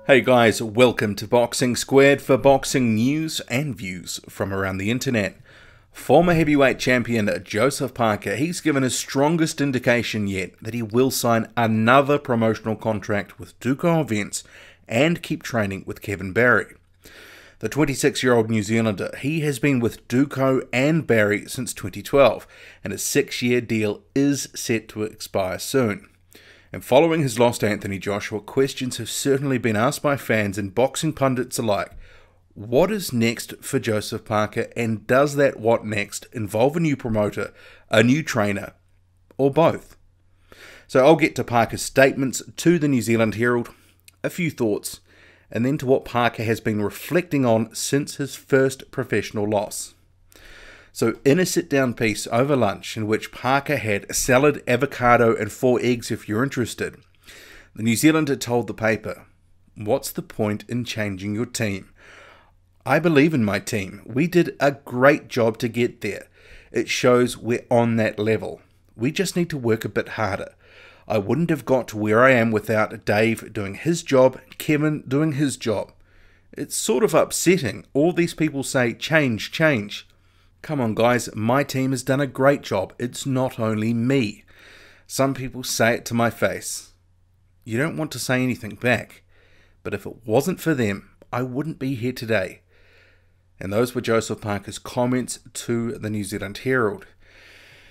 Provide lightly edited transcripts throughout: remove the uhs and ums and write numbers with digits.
Hey guys, welcome to Boxing Squared for boxing news and views from around the internet. Former heavyweight champion Joseph Parker, he's given his strongest indication yet that he will sign another promotional contract with Duco'S and keep training with Kevin Barry. The 26-year-old New Zealander, he has been with Duco and Barry since 2012, and his 6-year deal is set to expire soon. And following his loss to Anthony Joshua, questions have certainly been asked by fans and boxing pundits alike. What is next for Joseph Parker, and does that what next involve a new promoter, a new trainer, or both? So I'll get to Parker's statements to the New Zealand Herald, a few thoughts, and then to what Parker has been reflecting on since his first professional loss. So in a sit-down piece over lunch in which Parker had a salad, avocado and 4 eggs if you're interested, the New Zealander told the paper, "What's the point in changing your team? I believe in my team. We did a great job to get there. It shows we're on that level. We just need to work a bit harder. I wouldn't have got to where I am without Dave doing his job, Kevin doing his job. It's sort of upsetting. All these people say, change, change. Come on guys, my team has done a great job. It's not only me. Some people say it to my face. You don't want to say anything back. But if it wasn't for them, I wouldn't be here today." And those were Joseph Parker's comments to the New Zealand Herald.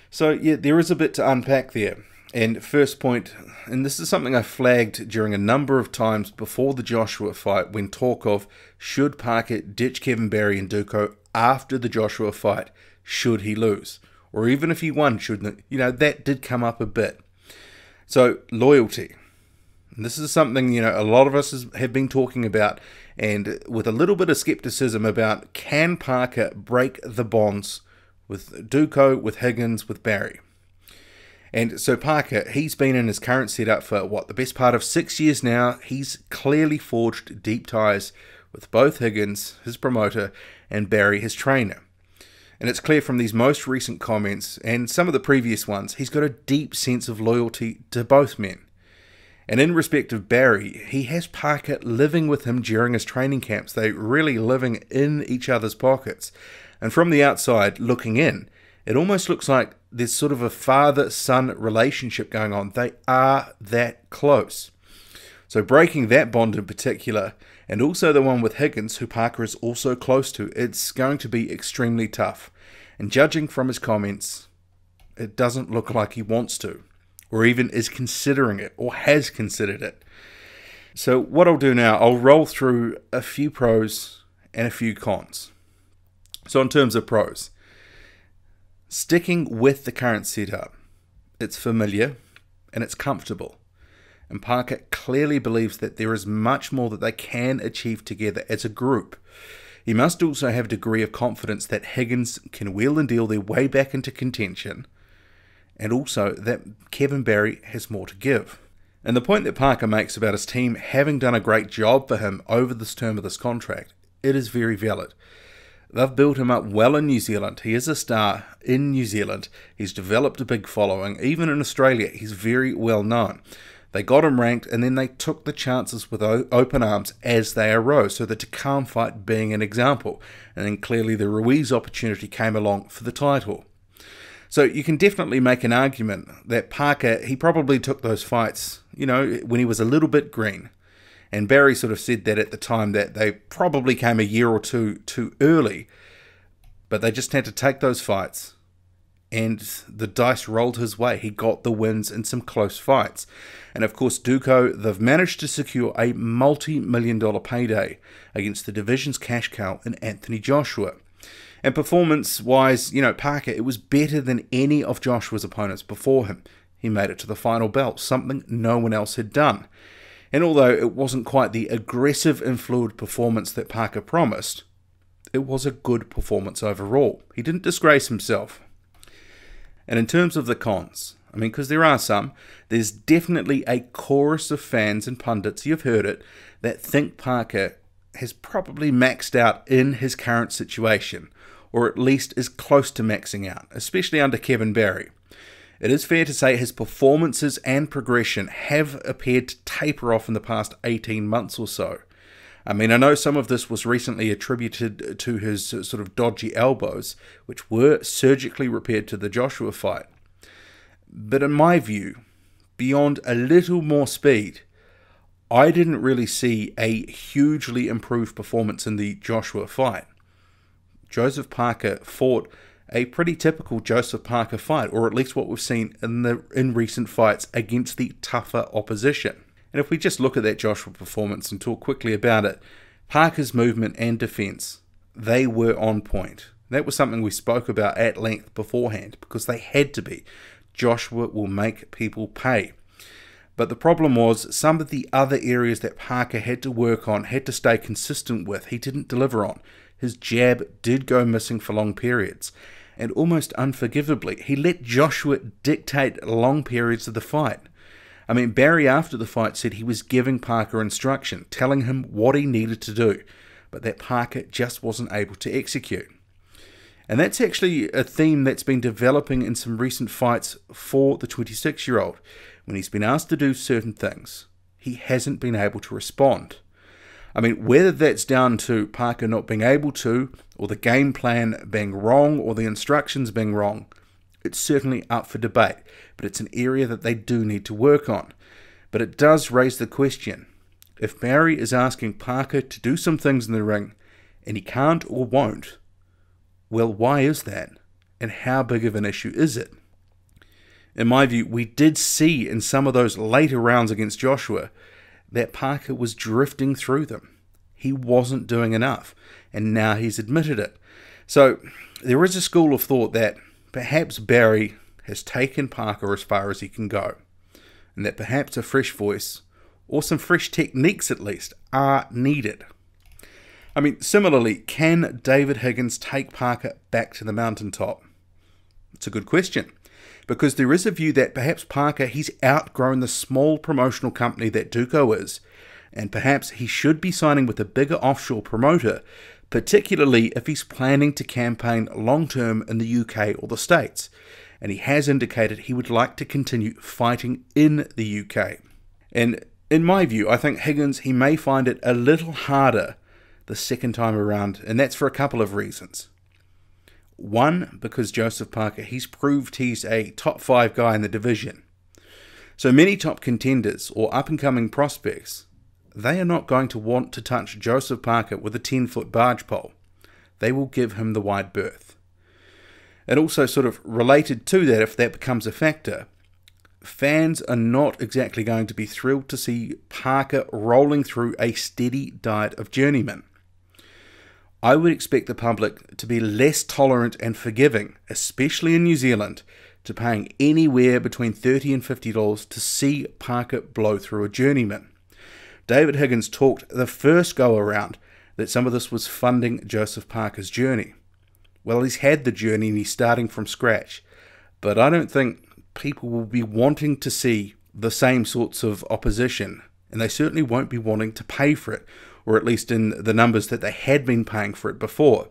So yeah, there is a bit to unpack there. And first point, and this is something I flagged during a number of times before the Joshua fight when talk of should Parker ditch Kevin Barry and Duco after the Joshua fight, should he lose? Or even if he won, shouldn't it? You know, that did come up a bit. So, loyalty. And this is something, a lot of us have been talking about, and with a little bit of skepticism about, can Parker break the bonds with Duco, with Higgins, with Barry? And so Parker, he's been in his current setup for, the best part of 6 years now. He's clearly forged deep ties with both Higgins, his promoter, and Barry, his trainer. And it's clear from these most recent comments, and some of the previous ones, he's got a deep sense of loyalty to both men. And in respect of Barry, he has Parker living with him during his training camps. They're really living in each other's pockets. And from the outside, looking in, it almost looks like there's sort of a father-son relationship going on. They are that close. So breaking that bond in particular, and also the one with Higgins, who Parker is also close to, it's going to be extremely tough. And judging from his comments, it doesn't look like he wants to, or even is considering it, or has considered it. So what I'll do now, I'll roll through a few pros and a few cons. So in terms of pros, sticking with the current setup, it's familiar and it's comfortable. And Parker clearly believes that there is much more that they can achieve together as a group. He must also have a degree of confidence that Higgins can wheel and deal their way back into contention, and also that Kevin Barry has more to give. And the point that Parker makes about his team having done a great job for him over this term of this contract, it is very valid. They've built him up well in New Zealand. He is a star in New Zealand. He's developed a big following. Even in Australia, he's very well known. They got him ranked, and then they took the chances with open arms as they arose, so the Duco'S fight being an example. And then clearly the Ruiz opportunity came along for the title. So you can definitely make an argument that Parker, he probably took those fights, when he was a little bit green. And Barry sort of said that at the time that they probably came a year or two too early. But they just had to take those fights. And the dice rolled his way. He got the wins in some close fights. And of course, Duco, they've managed to secure a multi-million-dollar payday against the division's cash cow in Anthony Joshua. And performance-wise, Parker, it was better than any of Joshua's opponents before him. He made it to the final belt, something no one else had done. And although it wasn't quite the aggressive and fluid performance that Parker promised, it was a good performance overall. He didn't disgrace himself. And in terms of the cons, because there are some, there's definitely a chorus of fans and pundits, you've heard it, that think Parker has probably maxed out in his current situation, or at least is close to maxing out, especially under Kevin Barry. It is fair to say his performances and progression have appeared to taper off in the past 18 months or so. I mean, I know some of this was recently attributed to his sort of dodgy elbows, which were surgically repaired to the Joshua fight. But in my view, beyond a little more speed, I didn't really see a hugely improved performance in the Joshua fight. Joseph Parker fought a pretty typical Joseph Parker fight, or at least what we've seen in recent fights against the tougher opposition. And if we just look at that Joshua performance and talk quickly about it, Parker's movement and defense, they were on point. That was something we spoke about at length beforehand, because they had to be. Joshua will make people pay. But the problem was some of the other areas that Parker had to work on, had to stay consistent with, he didn't deliver on. His jab did go missing for long periods. And almost unforgivably, he let Joshua dictate long periods of the fight. I mean, Barry after the fight said he was giving Parker instruction, telling him what he needed to do, but that Parker just wasn't able to execute. And that's actually a theme that's been developing in some recent fights for the 26-year-old. When he's been asked to do certain things, he hasn't been able to respond. I mean, whether that's down to Parker not being able to, or the game plan being wrong, or the instructions being wrong, it's certainly up for debate, but it's an area that they do need to work on. But it does raise the question, if Barry is asking Parker to do some things in the ring, and he can't or won't, well, why is that? And how big of an issue is it? In my view, we did see in some of those later rounds against Joshua that Parker was drifting through them. He wasn't doing enough, and now he's admitted it. So there is a school of thought that perhaps Barry has taken Parker as far as he can go, and that perhaps a fresh voice, or some fresh techniques at least, are needed. I mean, similarly, can David Higgins take Parker back to the mountaintop? It's a good question, because there is a view that perhaps Parker, he's outgrown the small promotional company that Duco is, and perhaps he should be signing with a bigger offshore promoter, particularly if he's planning to campaign long-term in the UK or the States, and he has indicated he would like to continue fighting in the UK. And in my view, I think Higgins, he may find it a little harder the second time around, and that's for a couple of reasons. One, because Joseph Parker, he's proved he's a top 5 guy in the division. So many top contenders or up-and-coming prospects, they are not going to want to touch Joseph Parker with a 10-foot barge pole. They will give him the wide berth. And also sort of related to that, if that becomes a factor, fans are not exactly going to be thrilled to see Parker rolling through a steady diet of journeymen. I would expect the public to be less tolerant and forgiving, especially in New Zealand, to paying anywhere between $30 and $50 to see Parker blow through a journeyman. David Higgins talked the first go around that some of this was funding Joseph Parker's journey. Well, he's had the journey and he's starting from scratch, but I don't think people will be wanting to see the same sorts of opposition, and they certainly won't be wanting to pay for it, or at least in the numbers that they had been paying for it before.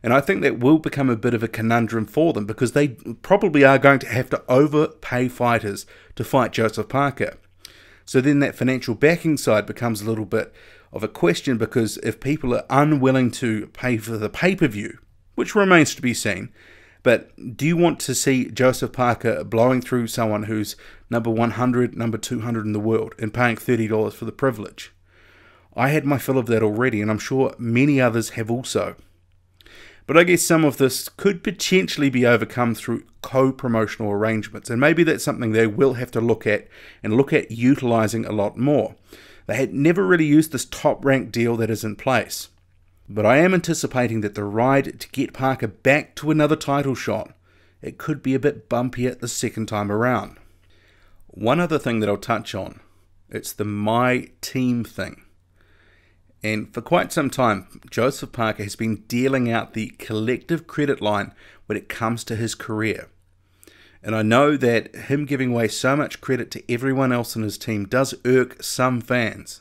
And I think that will become a bit of a conundrum for them, because they probably are going to have to overpay fighters to fight Joseph Parker. So then that financial backing side becomes a little bit of a question, because if people are unwilling to pay for the pay-per-view, which remains to be seen, but do you want to see Joseph Parker blowing through someone who's number 100, number 200 in the world, and paying $30 for the privilege? I had my fill of that already, and I'm sure many others have also. But I guess some of this could potentially be overcome through co-promotional arrangements, and maybe that's something they will have to look at utilising a lot more. They had never really used this top-ranked deal that is in place. But I am anticipating that the ride to get Parker back to another title shot, it could be a bit bumpier the second time around. One other thing that I'll touch on, it's the my team thing. And for quite some time, Joseph Parker has been dealing out the collective credit line when it comes to his career. And I know that him giving away so much credit to everyone else in his team does irk some fans.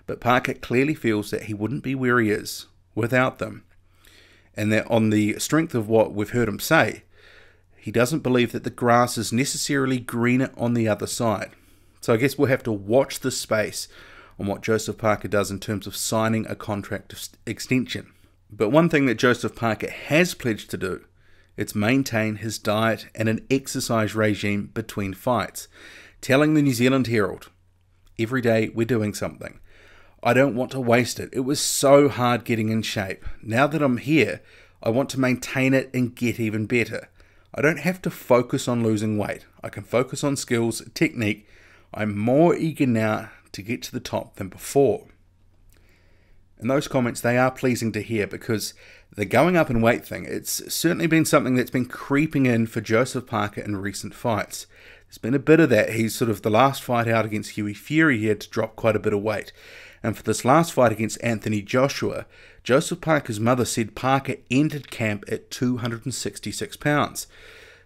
But Parker clearly feels that he wouldn't be where he is without them. And that on the strength of what we've heard him say, he doesn't believe that the grass is necessarily greener on the other side. So I guess we'll have to watch the space on what Joseph Parker does in terms of signing a contract extension. But one thing that Joseph Parker has pledged to do, it's maintain his diet and an exercise regime between fights, telling the New Zealand Herald, every day we're doing something. I don't want to waste it. It was so hard getting in shape. Now that I'm here, I want to maintain it and get even better. I don't have to focus on losing weight. I can focus on skills, technique. I'm more eager now to get to the top than before. And those comments, they are pleasing to hear, because the going up in weight thing, it's certainly been something that's been creeping in for Joseph Parker in recent fights. There's been a bit of that. He's sort of the last fight out against Hughie Fury, he had to drop quite a bit of weight. And for this last fight against Anthony Joshua, Joseph Parker's mother said Parker entered camp at 266 pounds.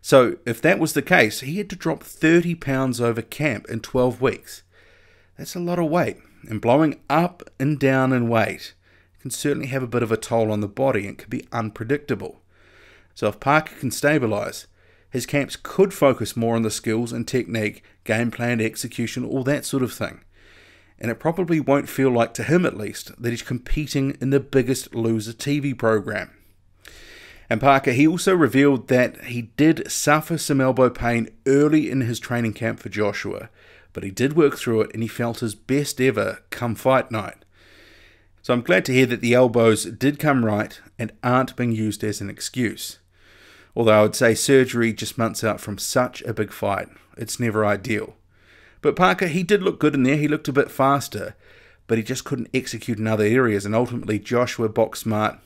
So if that was the case, he had to drop 30 pounds over camp in 12 weeks. That's a lot of weight, and blowing up and down in weight can certainly have a bit of a toll on the body and can be unpredictable. So if Parker can stabilise, his camps could focus more on the skills and technique, game plan, execution, all that sort of thing. And it probably won't feel like, to him at least, that he's competing in the Biggest Loser TV program. And Parker, he also revealed that he did suffer some elbow pain early in his training camp for Joshua, but he did work through it and he felt his best ever come fight night. So I'm glad to hear that the elbows did come right and aren't being used as an excuse. Although I would say surgery just months out from such a big fight, it's never ideal. But Parker, he did look good in there. He looked a bit faster, but he just couldn't execute in other areas. And ultimately, Joshua boxed smart.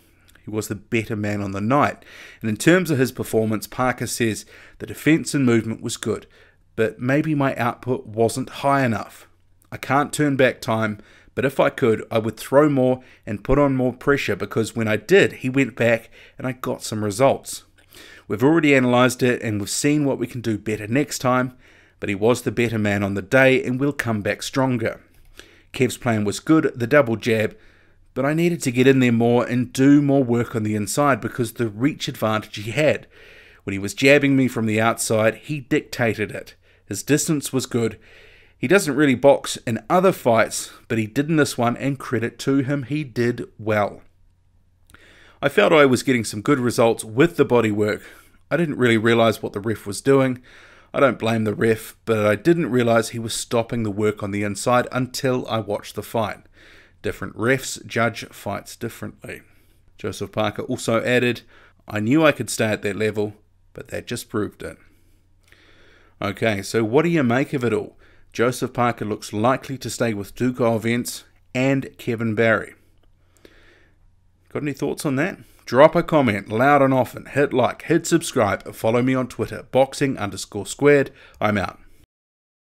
He was the better man on the night. And in terms of his performance, Parker says the defense and movement was good, but maybe my output wasn't high enough. I can't turn back time, but if I could, I would throw more and put on more pressure, because when I did, he went back and I got some results. We've already analysed it and we've seen what we can do better next time, but he was the better man on the day and will come back stronger. Kev's plan was good, the double jab, but I needed to get in there more and do more work on the inside, because the reach advantage he had. When he was jabbing me from the outside, he dictated it. His distance was good. He doesn't really box in other fights, but he did in this one, and credit to him, he did well. I felt I was getting some good results with the body work. I didn't really realise what the ref was doing. I don't blame the ref, but I didn't realise he was stopping the work on the inside until I watched the fight. Different refs judge fights differently. Joseph Parker also added, I knew I could stay at that level, but that just proved it. Okay, so what do you make of it all? Joseph Parker looks likely to stay with Duco'S and Kevin Barry. Got any thoughts on that? Drop a comment, loud and often, hit like, hit subscribe, follow me on Twitter, boxing_squared. I'm out.